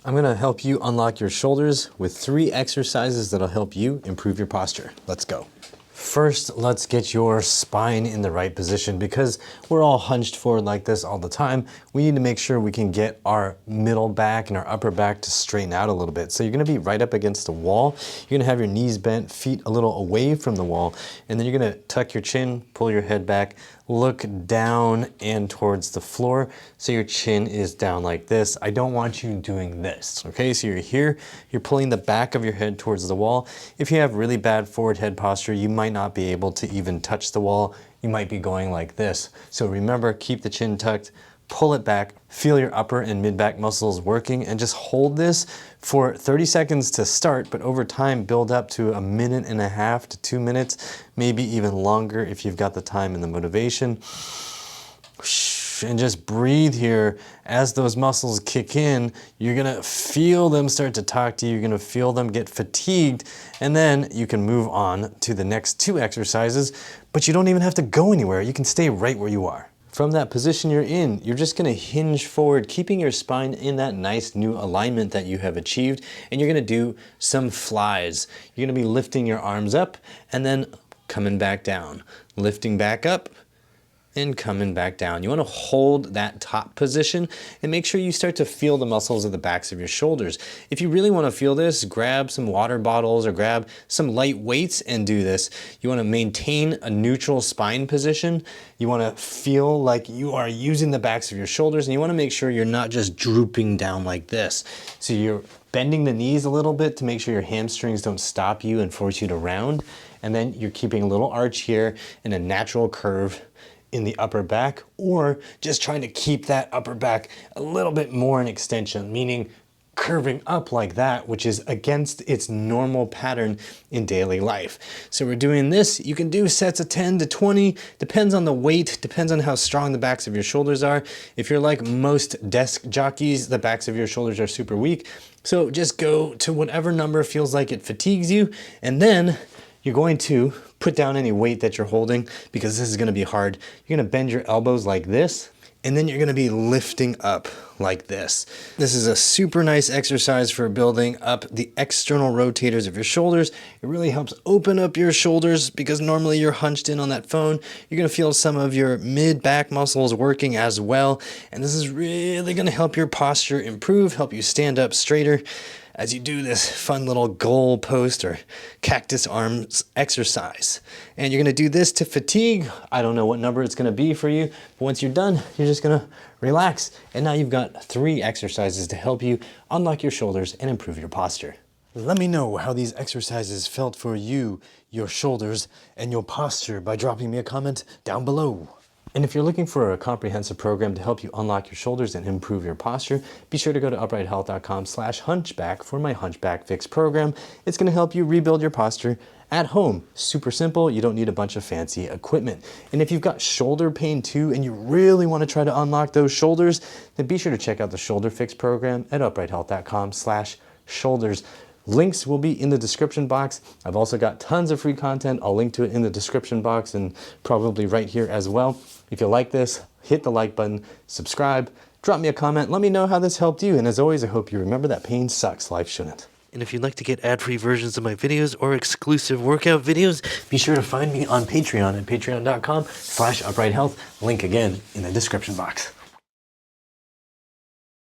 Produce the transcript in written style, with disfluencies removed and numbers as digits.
I'm gonna help you unlock your shoulders with 3 exercises that'll help you improve your posture. Let's go. First, let's get your spine in the right position because we're all hunched forward like this all the time. We need to make sure we can get our middle back and our upper back to straighten out a little bit. So you're gonna be right up against the wall. You're gonna have your knees bent, feet a little away from the wall, and then you're gonna tuck your chin, pull your head back, look down and towards the floor so your chin is down like this. I don't want you doing this, okay? So you're here, you're pulling the back of your head towards the wall. If you have really bad forward head posture, you might not be able to even touch the wall. You might be going like this. So remember, keep the chin tucked, pull it back, feel your upper and mid-back muscles working, and just hold this for 30 seconds to start, but over time build up to 1.5 minutes to 2 minutes, maybe even longer if you've got the time and the motivation. And just breathe here. As those muscles kick in, you're gonna feel them start to talk to you, you're gonna feel them get fatigued, and then you can move on to the next 2 exercises, but you don't even have to go anywhere. You can stay right where you are. From that position you're in, you're just gonna hinge forward, keeping your spine in that nice new alignment that you have achieved, and you're gonna do some flies. You're gonna be lifting your arms up and then coming back down, lifting back up and coming back down. You wanna hold that top position and make sure you start to feel the muscles of the backs of your shoulders. If you really wanna feel this, grab some water bottles or grab some light weights and do this. You wanna maintain a neutral spine position. You wanna feel like you are using the backs of your shoulders, and you wanna make sure you're not just drooping down like this. So you're bending the knees a little bit to make sure your hamstrings don't stop you and force you to round. And then you're keeping a little arch here and a natural curve in the upper back, or just trying to keep that upper back a little bit more in extension, meaning curving up like that, which is against its normal pattern in daily life. So we're doing this. You can do sets of 10 to 20, depends on the weight, depends on how strong the backs of your shoulders are. If you're like most desk jockeys, the backs of your shoulders are super weak. So just go to whatever number feels like it fatigues you, and then you're going to put down any weight that you're holding because this is gonna be hard. You're gonna bend your elbows like this, and then you're gonna be lifting up like this. This is a super nice exercise for building up the external rotators of your shoulders. It really helps open up your shoulders because normally you're hunched in on that phone. You're gonna feel some of your mid-back muscles working as well. And this is really gonna help your posture improve, help you stand up straighter as you do this fun little goal post or cactus arms exercise. And you're gonna do this to fatigue. I don't know what number it's gonna be for you, but once you're done, you're just gonna relax. And now you've got 3 exercises to help you unlock your shoulders and improve your posture. Let me know how these exercises felt for you, your shoulders, and your posture by dropping me a comment down below. And if you're looking for a comprehensive program to help you unlock your shoulders and improve your posture, be sure to go to uprighthealth.com/hunchback for my Hunchback Fix program. It's gonna help you rebuild your posture at home. Super simple, you don't need a bunch of fancy equipment. And if you've got shoulder pain too, and you really wanna try to unlock those shoulders, then be sure to check out the Shoulder Fix program at uprighthealth.com/shoulders. Links will be in the description box. I've also got tons of free content. I'll link to it in the description box and probably right here as well. If you like this, hit the like button, subscribe, drop me a comment, let me know how this helped you. And as always, I hope you remember that pain sucks, life shouldn't. And if you'd like to get ad-free versions of my videos or exclusive workout videos, be sure to find me on Patreon at patreon.com/uprighthealth. Link again in the description box.